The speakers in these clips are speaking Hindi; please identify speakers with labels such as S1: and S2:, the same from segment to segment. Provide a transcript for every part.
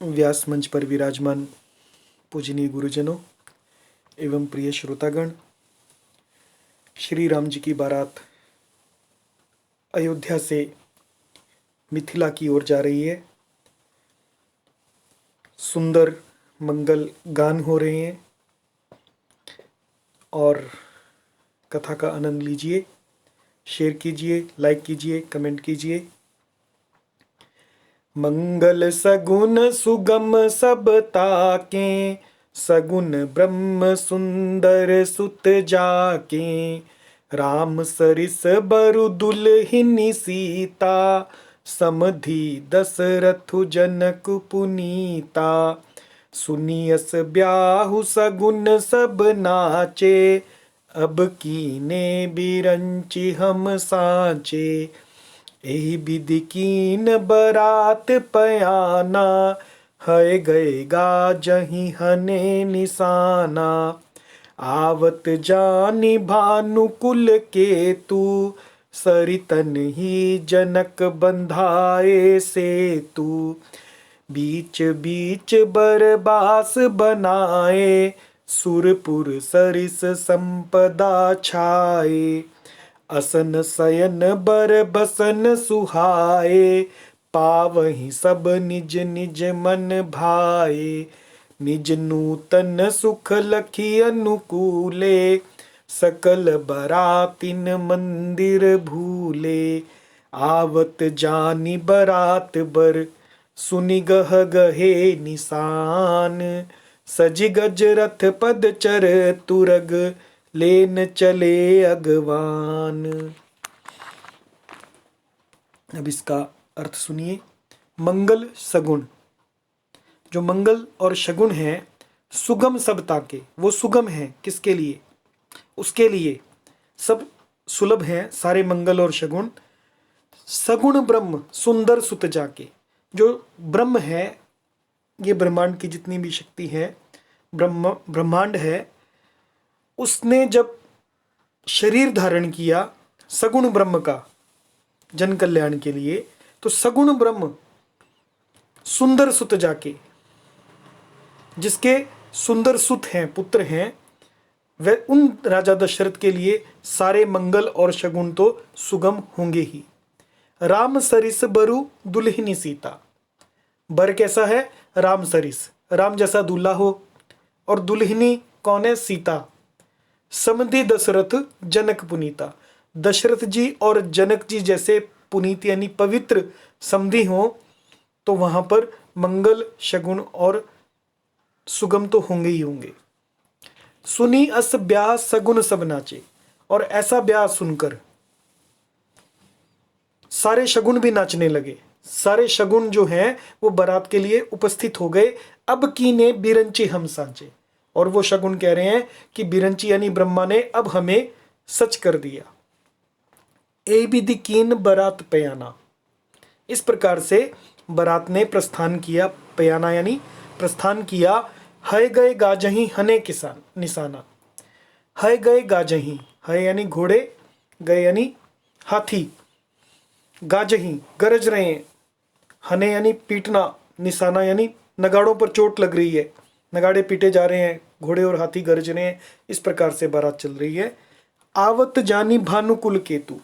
S1: व्यास मंच पर विराजमान पूजनीय गुरुजनों एवं प्रिय श्रोतागण, श्री राम जी की बारात अयोध्या से मिथिला की ओर जा रही है। सुंदर मंगल गान हो रहे हैं और कथा का आनंद लीजिए। शेयर कीजिए, लाइक कीजिए, कमेंट कीजिए। मंगल सगुन सुगम सब ताके, सगुन ब्रह्म सुंदर सुत जाके। राम सरिस बरु दुल्हिनी सीता, समधि दशरथु जनक पुनीता। सुनियस ब्याहु सगुन सब नाचे, अब कीने बिरंचि हम साचे। एहि विधि कीन बरात पयाना, है गए गाजहि हने निशाना। आवत जानि भानुकुल केतु, सरितन ही जनक बंधाए सेतु। बीच बीच बरबास बनाए, सुरपुर सरिस संपदा छाए। असन शयन बर बसन सुहाए, पावहि सब निज निज मन भाए। निज नूतन सुख लखी अनुकूले, सकल बरातिन मंदिर भूले। आवत जानि बरात बर, सुनि गह गहे निशान। सजि गज रथ पद चर तुरग, लेन चले अगवान। अब इसका अर्थ सुनिए। मंगल सगुण, जो मंगल और शगुन है, सुगम सब ताके, वो सुगम है किसके लिए? उसके लिए सब सुलभ हैं सारे मंगल और शगुन। सगुण ब्रह्म सुंदर सुत जाके, जो ब्रह्म है, ये ब्रह्मांड की जितनी भी शक्ति है, ब्रह्मांड है, उसने जब शरीर धारण किया सगुण ब्रह्म का जन कल्याण के लिए, तो सगुण ब्रह्म सुंदर सुत जाके, जिसके सुंदर सुत हैं, पुत्र हैं, वह उन राजा दशरथ के लिए सारे मंगल और शगुन तो सुगम होंगे ही। राम सरिस बरु दुल्हिनी सीता, बर कैसा है? राम सरिस, राम जैसा दूल्हा हो, और दुल्हिनी कौन है? सीता। समधि दशरथ जनक पुनीता, दशरथ जी और जनक जी जैसे पुनीत यानी पवित्र समधि हो, तो वहां पर मंगल शगुन और सुगम तो होंगे ही होंगे। सुनी अस ब्याह सगुन सब नाचे, और ऐसा ब्याह सुनकर सारे शगुन भी नाचने लगे। सारे शगुन जो हैं वो बारात के लिए उपस्थित हो गए। अब कीने बिरंची हम साचे, और वो शगुन कह रहे हैं कि बिरंची यानी ब्रह्मा ने अब हमें सच कर दिया। ए विधि कीन बरात पयाना, इस प्रकार से बारात ने प्रस्थान किया। पयाना यानी प्रस्थान किया। है गए गाजही हने किसान निशाना, है गए गाजही, है यानी घोड़े, गए यानी हाथी, गाजही गरज रहे हैं, हने यानी पीटना, निशाना यानी नगाड़ों पर चोट लग रही है, नगाड़े पीटे जा रहे हैं, घोड़े और हाथी गरज रहे हैं। इस प्रकार से बारात चल रही है। आवत जानी भानुकुल केतु,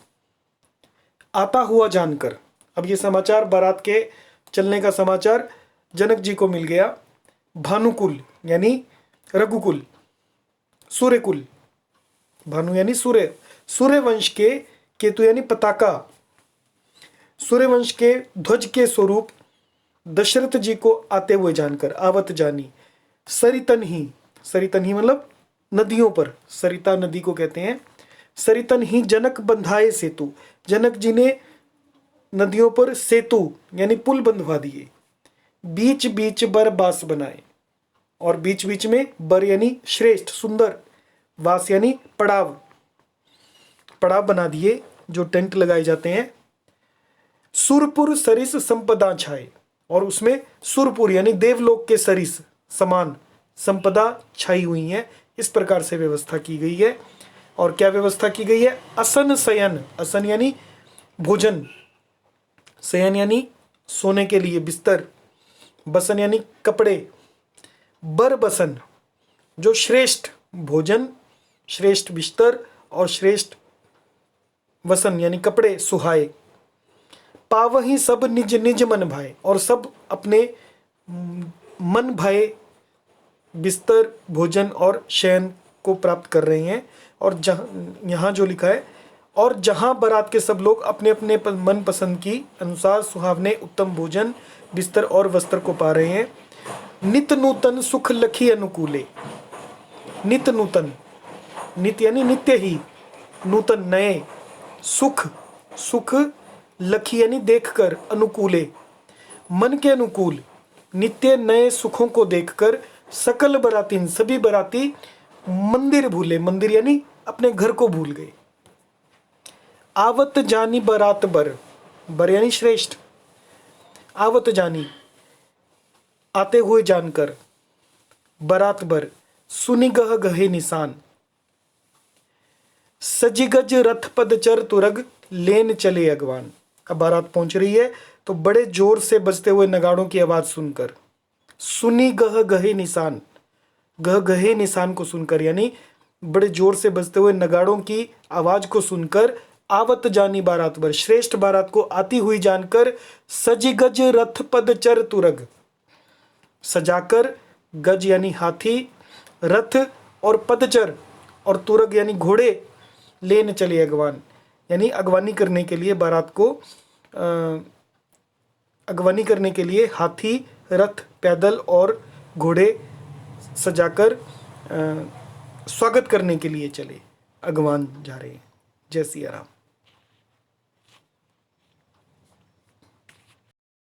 S1: आता हुआ जानकर, अब ये समाचार बारात के चलने का समाचार जनक जी को मिल गया। भानुकुल यानी रघुकुल, सूर्यकुल, भानु यानी सूर्य, सूर्य वंश के, केतु यानी पताका, सूर्य वंश के ध्वज के स्वरूप दशरथ जी को आते हुए जानकर, आवत जानी। सरितन ही, सरितन ही मतलब नदियों पर, सरिता नदी को कहते हैं। सरितन ही जनक बंधाए सेतु, जनक जी ने नदियों पर सेतु यानी पुल बंधवा दिए। बीच बीच बर बास बनाए, और बीच बीच में बर यानी श्रेष्ठ सुंदर, वास यानी पड़ाव, पड़ाव बना दिए जो टेंट लगाए जाते हैं। सुरपुर सरिस संपदा छाए, और उसमें सुरपुर यानी देवलोक के सरिस समान संपदा छाई हुई है। इस प्रकार से व्यवस्था की गई है। और क्या व्यवस्था की गई है? असन शयन, असन यानी भोजन, शयन यानी सोने के लिए बिस्तर, बसन यानी कपड़े, बर बसन जो श्रेष्ठ भोजन, श्रेष्ठ बिस्तर और श्रेष्ठ वसन यानी कपड़े सुहाए। पावही सब निज निज मन भाए, और सब अपने मन भाए बिस्तर, भोजन और शयन को प्राप्त कर रहे हैं। और यहाँ जो लिखा है, और जहाँ बारात के सब लोग अपने अपने मन पसंद की अनुसार सुहावने उत्तम भोजन, बिस्तर और वस्त्र को पा रहे हैं। नित नूतन सुख लखी अनुकूले। नित नूतन, नित यानी नित्य ही, नूतन नए, सुख, सुख लखी यानी देखकर, अनुकूले मन के अनुकूल, नित्य नए सुखों को देखकर सकल बरातीन सभी बराती मंदिर भूले, मंदिर यानी अपने घर को भूल गए। आवत जानी बरात बर, बर यानी श्रेष्ठ, आवत जानी आते हुए जानकर, बरात बर सुनि गह गहे निशान। सजिगज रथ पद चर तुरग लेन चले अगवान। अब बारात पहुंच रही है तो बड़े जोर से बजते हुए नगाड़ों की आवाज सुनकर, सुनी गह गहे निशान, गह गहे निशान को सुनकर यानी बड़े जोर से बजते हुए नगाड़ों की आवाज को सुनकर, आवत जानी बारात बर श्रेष्ठ बारात को आती हुई जानकर, सजिगज रथ पद चर तुरग सजाकर, गज यानी हाथी, रथ और पदचर और तुरग यानी घोड़े, लेन चले अगवान यानी अगवानी करने के लिए बारात को अगवानी करने के लिए हाथी, रथ, पैदल और घोड़े सजाकर स्वागत करने के लिए चले, अगवान जा रहे हैं। जय सिया राम।